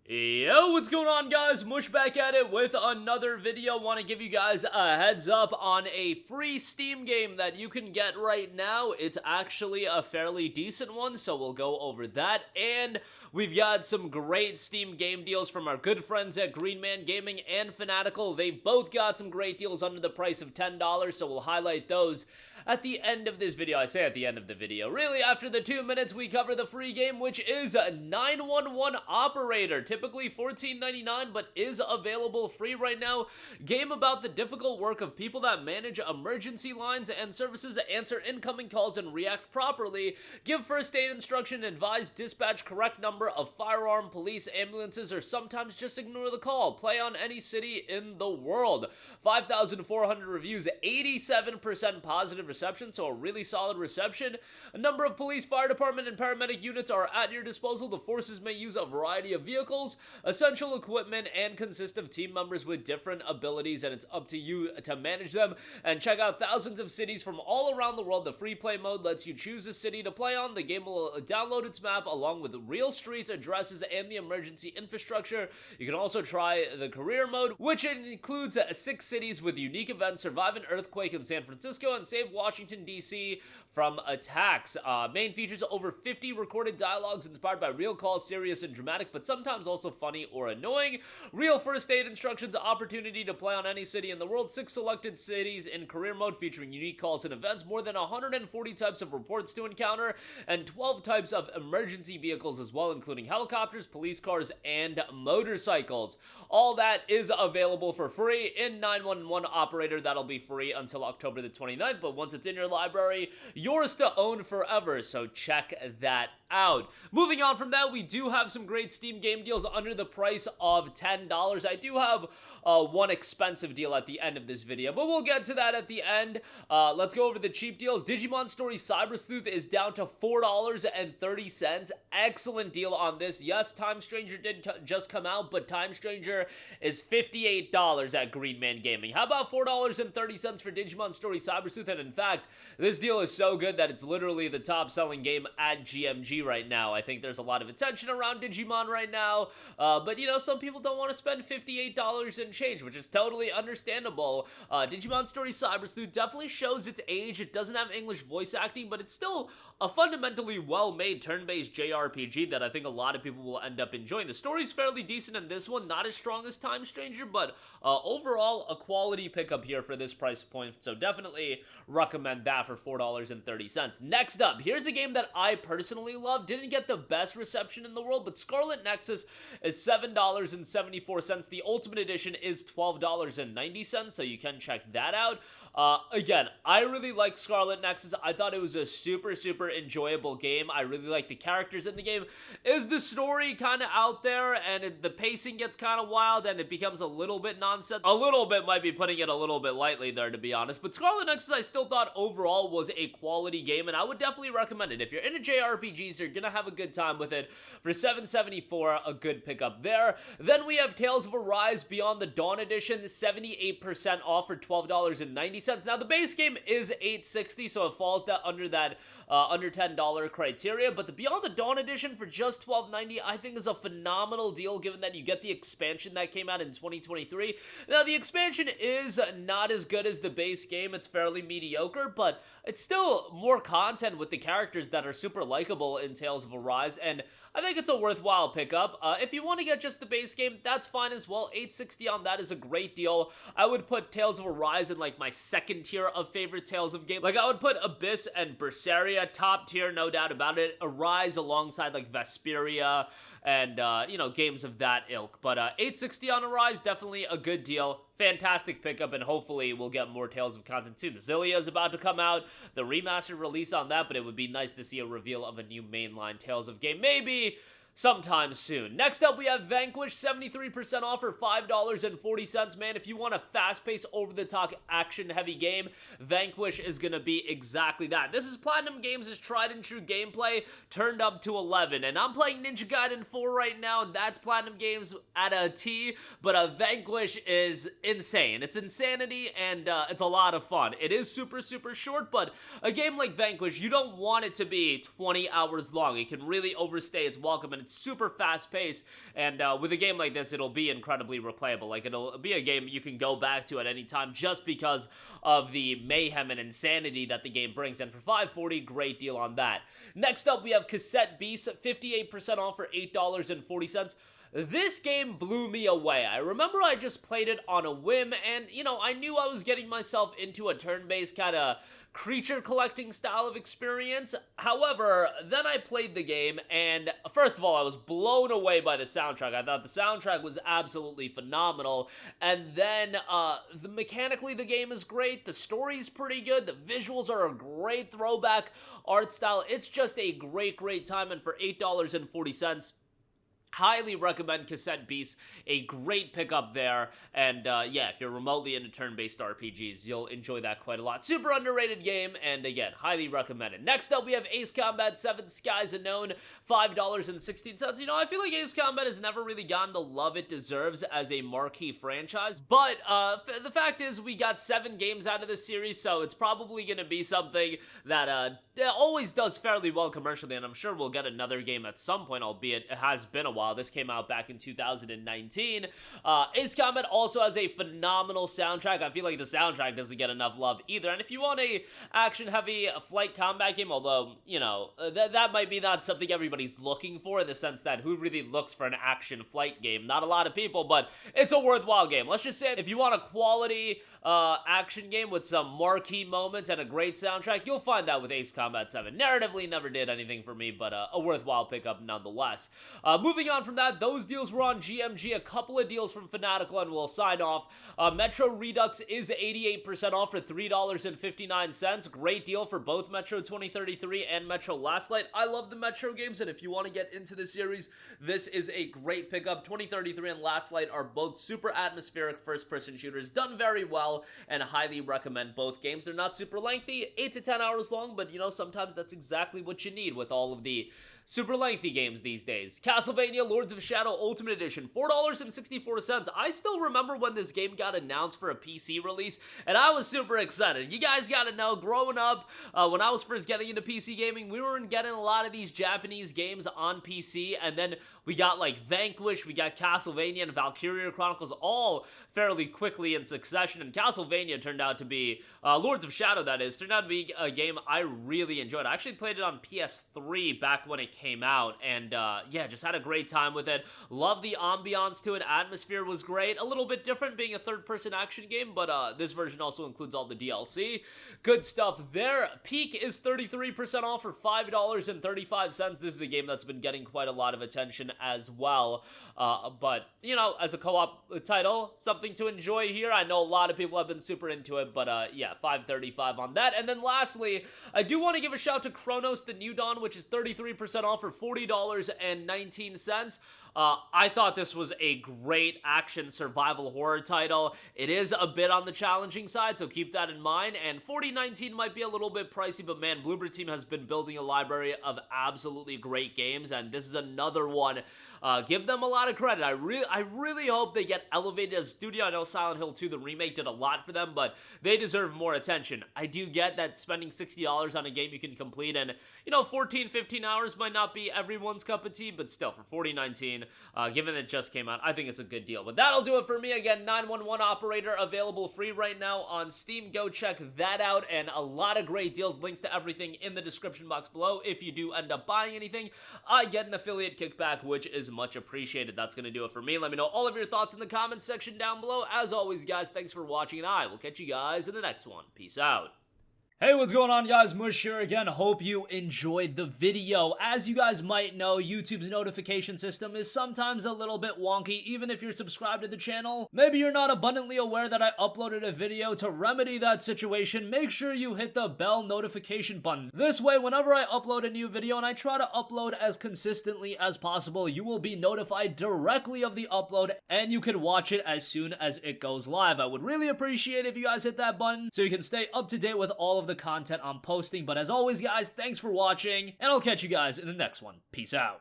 Yo, what's going on, guys? Mush back at it with another video. Want to give you guys a heads up on a free Steam game that you can get right now. It's actually a fairly decent one, so we'll go over that. And we've got some great Steam game deals from our good friends at Green Man Gaming and Fanatical. They've both got some great deals under the price of $10, so we'll highlight those at the end of this video. I say at the end of the video. Really, after the 2 minutes, we cover the free game, which is a 911 Operator. Typically $14.99, but is available free right now. Game about the difficult work of people that manage emergency lines and services, answer incoming calls and react properly, give first aid instruction, advise dispatch correct number of firearm, police, ambulances, or sometimes just ignore the call. Play on any city in the world. 5,400 reviews, 87% positive reception, so a really solid reception. A number of police, fire department, and paramedic units are at your disposal. The forces may use a variety of vehicles, essential equipment, and consist of team members with different abilities, and it's up to you to manage them. And check out thousands of cities from all around the world. The free play mode lets you choose a city to play on. The game will download its map along with real streets, addresses, and the emergency infrastructure. You can also try the career mode, which includes 6 cities with unique events: survive an earthquake in San Francisco and save Washington, D.C. from attacks. Main features over 50 recorded dialogues inspired by real calls, serious and dramatic, but sometimes also funny or annoying. Real first aid instructions, opportunity to play on any city in the world, 6 selected cities in career mode featuring unique calls and events, more than 140 types of reports to encounter, and 12 types of emergency vehicles as well, including helicopters, police cars, and motorcycles. All that is available for free in 911 Operator. That'll be free until October the 29th, but once it's in your library, yours to own forever, so check that out. Moving on from that, we do have some great Steam game deals under the price of $10. I do have one expensive deal at the end of this video, but we'll get to that at the end. Let's go over the cheap deals. Digimon Story Cyber Sleuth is down to $4.30. Excellent deal on this. Yes, Time Stranger did just come out, but Time Stranger is $58 at Green Man Gaming. How about $4.30 for Digimon Story Cyber Sleuth? And in fact, this deal is so good that it's literally the top selling game at GMG right now. I think there's a lot of attention around Digimon right now, but you know, some people don't want to spend $58 and change, which is totally understandable. Digimon Story Cyber Sleuth definitely shows its age. It doesn't have English voice acting, but it's still a fundamentally well-made turn-based JRPG that I think a lot of people will end up enjoying. The story's fairly decent in this one, not as strong as Time Stranger, but overall a quality pickup here for this price point, so definitely recommend that for $4.30. Next up, here's a game that I personally love. Didn't get the best reception in the world, but SCARLET NEXUS is $7.74. The Ultimate Edition is $12.90, so you can check that out. Again, I really like SCARLET NEXUS. I thought it was a super enjoyable game. I really like the characters in the game. Is the story kind of out there, and the pacing gets kind of wild, and it becomes a little bit nonsense? A little bit might be putting it a little bit lightly there, to be honest, but SCARLET NEXUS I still thought overall was a quality game, and I would definitely recommend it. If you're into JRPGs, you're gonna have a good time with it. For $7.74, a good pickup there. Then we have Tales of Arise Beyond the Dawn Edition, 78% off for $12.90. Now, the base game is $8.60, so it falls under that under $10 criteria, but the Beyond the Dawn Edition for just $12.90 I think is a phenomenal deal, given that you get the expansion that came out in 2023. Now, the expansion is not as good as the base game. It's fairly mediocre, but it's still more content with the characters that are super likable in Tales of Arise, and I think it's a worthwhile pickup. If you want to get just the base game, that's fine as well. $8.60 on that is a great deal. I would put Tales of Arise in like my second tier of favorite Tales of game. Like, I would put Abyss and Berseria top tier, no doubt about it. Arise alongside like Vesperia and you know, games of that ilk. But $8.60 on Arise, definitely a good deal. Fantastic pickup, and hopefully we'll get more Tales of content soon. Xillia is about to come out, the remastered release on that, but it would be nice to see a reveal of a new mainline Tales of game, maybe sometime soon. Next up, we have Vanquish, 73% off for $5.40. Man, if you want a fast-paced, over-the-top, action-heavy game, Vanquish is gonna be exactly that. This is Platinum Games' tried-and-true gameplay turned up to 11, and I'm playing Ninja Gaiden 4 right now, and that's Platinum Games at a T, but Vanquish is insane. It's insanity, and it's a lot of fun. It is super short, but a game like Vanquish, you don't want it to be 20 hours long. It can really overstay its welcome, and It's super fast-paced, and with a game like this, it'll be incredibly replayable. Like, it'll be a game you can go back to at any time just because of the mayhem and insanity that the game brings, and for $5.40, great deal on that. Next up, we have Cassette Beasts, 58% off for $8.40. This game blew me away. I remember I just played it on a whim, and, you know, I knew I was getting myself into a turn-based kind of creature collecting style of experience. However, then I played the game, and first of all, I was blown away by the soundtrack. I thought the soundtrack was absolutely phenomenal, and then mechanically the game is great, the story's pretty good, the visuals are a great throwback art style. It's just a great time, and for $8.40, highly recommend Cassette Beasts, a great pickup there, and yeah, if you're remotely into turn-based RPGs, you'll enjoy that quite a lot. Super underrated game, and again, highly recommended. Next up, we have Ace Combat 7 Skies Unknown, $5.16. You know, I feel like Ace Combat has never really gotten the love it deserves as a marquee franchise, but the fact is, we got 7 games out of this series, so it's probably going to be something that always does fairly well commercially, and I'm sure we'll get another game at some point, albeit it has been a while. This came out back in 2019. Ace Combat also has a phenomenal soundtrack. I feel like the soundtrack doesn't get enough love either. And if you want a action-heavy flight combat game, although, you know, that might be not something everybody's looking for, in the sense that who really looks for an action flight game? Not a lot of people, but it's a worthwhile game. Let's just say if you want a quality action game with some marquee moments and a great soundtrack, you'll find that with Ace Combat 7. Narratively, never did anything for me, but a worthwhile pickup nonetheless. Moving on from that, those deals were on GMG, a couple of deals from Fanatical, and we'll sign off. Metro Redux is 88% off for $3.59. Great deal for both Metro 2033 and Metro Last Light. I love the Metro games, and if you want to get into the series, this is a great pickup. 2033 and Last Light are both super atmospheric first-person shooters, done very well, and highly recommend both games. They're not super lengthy, 8 to 10 hours long, but, you know, sometimes that's exactly what you need with all of the super lengthy games these days. Castlevania Lords of Shadow Ultimate Edition, $4.64. I still remember when this game got announced for a PC release, and I was super excited. You guys gotta know, growing up, when I was first getting into PC gaming, we weren't getting a lot of these Japanese games on PC, and then we got like Vanquish, we got Castlevania and Valkyria Chronicles all fairly quickly in succession, and Castlevania turned out to be, Lords of Shadow that is, turned out to be a game I really enjoyed. I actually played it on PS3 back when it came out, and yeah, just had a great time with it. Love the ambiance to it. Atmosphere was great. A little bit different being a third-person action game, but this version also includes all the DLC. Good stuff there. Peak is 33% off for $5.35. This is a game that's been getting quite a lot of attention as well, but, you know, as a co-op title, something to enjoy here. I know a lot of people have been super into it, but yeah, $5.35 on that. And then lastly, I do want to give a shout to Cronos the New Dawn, which is 33% off for $40.19. I thought this was a great action survival horror title. It is a bit on the challenging side, so keep that in mind, and $40.19 might be a little bit pricey, but man, Bloober Team has been building a library of absolutely great games, and this is another one. Give them a lot of credit. I really hope they get elevated as a studio. I know Silent Hill 2, the remake, did a lot for them, but they deserve more attention. I do get that spending $60 on a game you can complete, and, you know, 14, 15 hours might not be everyone's cup of tea, but still, for $40.19, given it just came out, I think it's a good deal. But that'll do it for me. Again, 911 Operator available free right now on Steam. Go check that out, and a lot of great deals. Links to everything in the description box below. If you do end up buying anything, I get an affiliate kickback, which is much appreciated. That's going to do it for me. Let me know all of your thoughts in the comments section down below. As always, guys, thanks for watching, and I will catch you guys in the next one. Peace out. Hey, what's going on, guys? Mush here again. Hope you enjoyed the video. As you guys might know, YouTube's notification system is sometimes a little bit wonky, even if you're subscribed to the channel. Maybe you're not abundantly aware that I uploaded a video. To remedy that situation, make sure you hit the bell notification button. This way, whenever I upload a new video, and I try to upload as consistently as possible, you will be notified directly of the upload, and you can watch it as soon as it goes live. I would really appreciate it if you guys hit that button so you can stay up to date with all of the content I'm posting. But as always, guys, thanks for watching, and I'll catch you guys in the next one. Peace out.